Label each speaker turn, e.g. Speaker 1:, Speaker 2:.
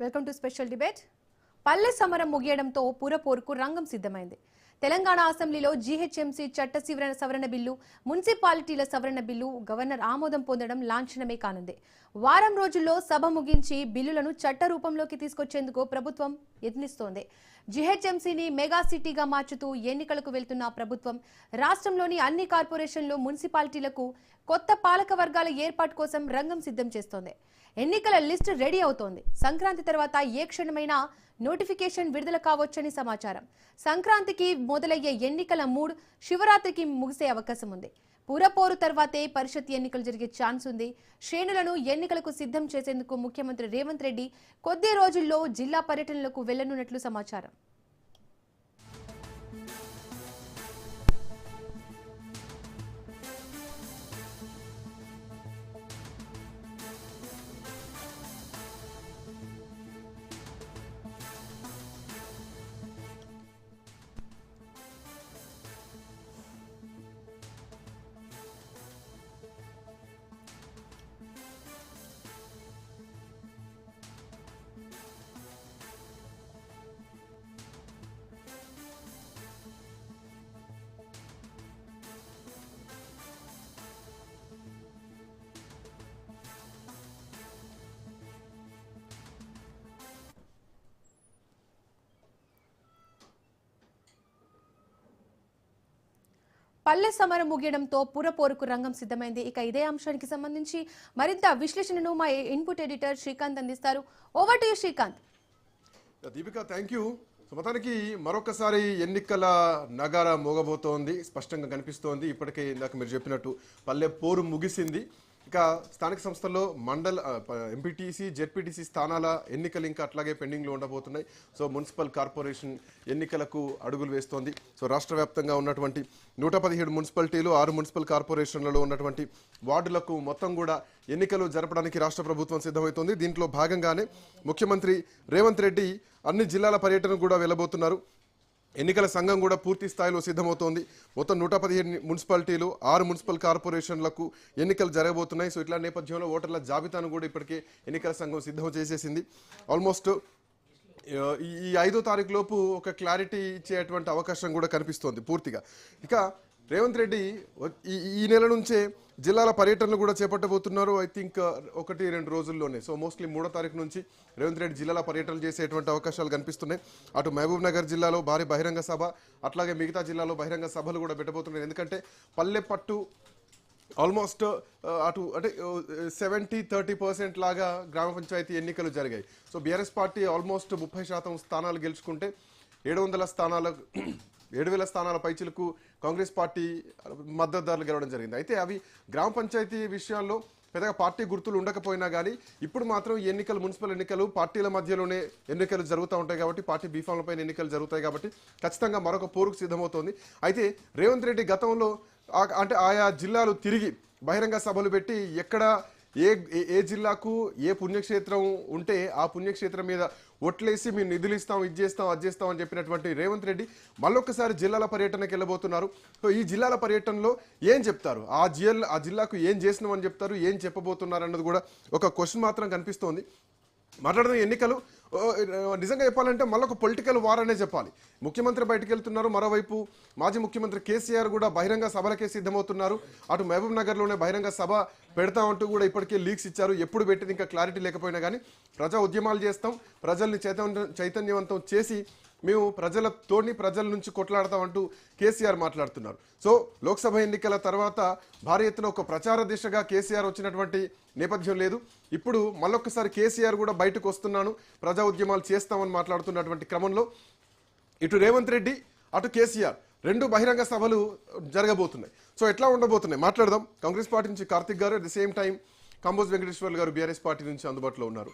Speaker 1: Welcome to special debate. పల్లె సమరం ముగియడంతో పురపోరుకు రంగం సిద్ధమైంది. తెలంగాణ అసెంబ్లీలో జీహెచ్ఎంసీ చట్ట సవరణ బిల్లు, మున్సిపాలిటీల సవరణ బిల్లు గవర్నర్ ఆమోదం పొందడం లాంఛనమే కానుంది. వారం రోజుల్లో సభ ముగించి బిల్లులను చట్ట రూపంలోకి తీసుకొచ్చేందుకు ప్రభుత్వం యత్నిస్తోంది. జీహెచ్ఎంసీని మెగా సిటీగా మార్చుతూ ఎన్నికలకు వెళ్తున్న ప్రభుత్వం రాష్ట్రంలోని అన్ని కార్పొరేషన్లు, మున్సిపాలిటీలకు కొత్త పాలక వర్గాల ఏర్పాటు కోసం రంగం సిద్ధం చేస్తోంది. ఎన్నికల లిస్టు రెడీ అవుతోంది. సంక్రాంతి తర్వాత ఏ క్షణమైనా నోటిఫికేషన్ విడుదల కావచ్చని సమాచారం. సంక్రాంతికి మొదలయ్యే ఎన్నికల మూడ్ శివరాత్రికి ముగిసే అవకాశం ఉంది. పురపోరు తర్వాతే పరిషత్ ఎన్నికలు జరిగే ఛాన్స్ ఉంది. శ్రేణులను ఎన్నికలకు సిద్ధం చేసేందుకు ముఖ్యమంత్రి రేవంత్ రెడ్డి కొద్ది రోజుల్లో జిల్లా పర్యటనలకు వెళ్లనున్నట్లు సమాచారం. పల్లె సమరం ముగియడంతో పురపోరుకు రంగం సిద్ధమైంది. ఇక ఇదే అంశానికి సంబంధించి మరింత విశ్లేషణను మా ఇన్పుట్ ఎడిటర్ శ్రీకాంత్ అందిస్తారు. Over to you Srikanth.
Speaker 2: Deepika, thank you. మొత్తానికి మరొకసారి ఎన్నికల నగార మోగబోతోంది, స్పష్టంగా కనిపిస్తోంది. ఇప్పటికే ఇందాక మీరు చెప్పినట్టు పల్లె పోరు ముగిసింది. ఇక స్థానిక సంస్థల్లో మండల ఎంపీటీసీ, జెడ్పీటీసీ స్థానాల ఎన్నికలు ఇంకా అట్లాగే పెండింగ్లో ఉండబోతున్నాయి. సో మున్సిపల్ కార్పొరేషన్ ఎన్నికలకు అడుగులు వేస్తోంది. సో రాష్ట్ర వ్యాప్తంగా ఉన్నటువంటి 117 మున్సిపాలిటీలు, 6 మున్సిపల్ కార్పొరేషన్లలో ఉన్నటువంటి వార్డులకు మొత్తం కూడా ఎన్నికలు జరపడానికి రాష్ట్ర ప్రభుత్వం సిద్ధమవుతోంది. దీంట్లో భాగంగానే ముఖ్యమంత్రి రేవంత్ రెడ్డి అన్ని జిల్లాల పర్యటనకు కూడా వెళ్ళబోతున్నారు. ఎన్నికల సంఘం కూడా పూర్తి స్థాయిలో సిద్ధమవుతోంది. మొత్తం 117 మున్సిపాలిటీలు, 6 మున్సిపల్ కార్పొరేషన్లకు ఎన్నికలు జరగబోతున్నాయి. సో ఇట్లా నేపథ్యంలో ఓటర్ల జాబితాను కూడా ఇప్పటికే ఎన్నికల సంఘం సిద్ధం చేసేసింది. ఆల్మోస్ట్ ఈ 5వ తారీఖు లోపు ఒక క్లారిటీ ఇచ్చేటువంటి అవకాశం కూడా కనిపిస్తోంది పూర్తిగా. ఇక రేవంత్ రెడ్డి ఈ నెల నుంచే జిల్లాల పర్యటనలు కూడా చేపట్టబోతున్నారు. ఐ థింక్ 1-2 రోజుల్లోనే. సో మోస్ట్లీ 3వ తారీఖు నుంచి రేవంత్ రెడ్డి జిల్లాల పర్యటనలు చేసేటువంటి అవకాశాలు కనిపిస్తున్నాయి. అటు మహబూబ్ నగర్ జిల్లాలో భారీ బహిరంగ సభ, అట్లాగే మిగతా జిల్లాలో బహిరంగ సభలు కూడా పెట్టబోతున్నాయి. ఎందుకంటే పల్లె పట్టు ఆల్మోస్ట్ అటు అంటే 70-30% లాగా గ్రామ పంచాయతీ ఎన్నికలు జరిగాయి. సో బీఆర్ఎస్ పార్టీ ఆల్మోస్ట్ 30% స్థానాలు గెలుచుకుంటే 7,000 స్థానాల పైచిలకు కాంగ్రెస్ పార్టీ మద్దతుదారులు గెలవడం జరిగింది. అయితే అవి గ్రామ పంచాయతీ విషయాల్లో పెద్దగా పార్టీ గుర్తులు ఉండకపోయినా కానీ ఇప్పుడు మాత్రం ఈ ఎన్నికలు, మున్సిపల్ ఎన్నికలు పార్టీల మధ్యలోనే ఎన్నికలు జరుగుతూ ఉంటాయి కాబట్టి, పార్టీ బీఫామ్ల పైన ఎన్నికలు జరుగుతాయి కాబట్టి ఖచ్చితంగా మరొక పోరుకు సిద్ధమవుతోంది. అయితే రేవంత్ రెడ్డి గతంలో అంటే ఆయా జిల్లాలు తిరిగి బహిరంగ సభలు పెట్టి ఎక్కడ ఏ జిల్లాకు ఏ పుణ్యక్షేత్రం ఉంటే ఆ పుణ్యక్షేత్రం మీద ఒట్లేసి మేము నిధులు ఇస్తాం, ఇది చేస్తాం, అది చేస్తాం అని చెప్పినటువంటి రేవంత్ రెడ్డి మళ్ళొక్కసారి జిల్లాల పర్యటనకి వెళ్ళబోతున్నారు. సో ఈ జిల్లాల పర్యటనలో ఏం చెప్తారు, ఆ జిల్లాకు ఏం చేసినామని చెప్తారు, ఏం చెప్పబోతున్నారు అన్నది కూడా ఒక క్వశ్చన్ మాత్రం కనిపిస్తోంది. మాట్లాడడం ఎన్నికలు నిజంగా చెప్పాలంటే మళ్ళొక పొలిటికల్ వార్ అనే చెప్పాలి. ముఖ్యమంత్రి బయటకు వెళ్తున్నారు, మరోవైపు మాజీ ముఖ్యమంత్రి కేసీఆర్ కూడా బహిరంగ సభలకే సిద్ధమవుతున్నారు. అటు మహబూబ్ నగర్లోనే బహిరంగ సభ పెడతామంటూ కూడా ఇప్పటికే లీక్స్ ఇచ్చారు. ఎప్పుడు పెట్టింది ఇంకా క్లారిటీ లేకపోయినా కానీ ప్రజా ఉద్యమాలు చేస్తాం, ప్రజల్ని చైతన్యవంతం చేసి మేము ప్రజల నుంచి కొట్లాడతామంటూ కేసీఆర్ మాట్లాడుతున్నారు. సో లోక్సభ ఎన్నికల తర్వాత భారీ ఎత్తున ఒక ప్రచార దిశగా కేసీఆర్ వచ్చినటువంటి నేపథ్యం లేదు. ఇప్పుడు మళ్ళొక్కసారి కేసీఆర్ కూడా బయటకు వస్తున్నాను, ప్రజా ఉద్యమాలు చేస్తామని మాట్లాడుతున్నటువంటి క్రమంలో ఇటు రేవంత్ రెడ్డి, అటు కేసీఆర్ 2 బహిరంగ సభలు జరగబోతున్నాయి. సో ఎట్లా ఉండబోతున్నాయి మాట్లాడదాం. కాంగ్రెస్ పార్టీ నుంచి కార్తిక్ గారు, at the same time Kamboj Venkateswarlu గారు బీఆర్ఎస్ పార్టీ నుంచి అందుబాటులో ఉన్నారు.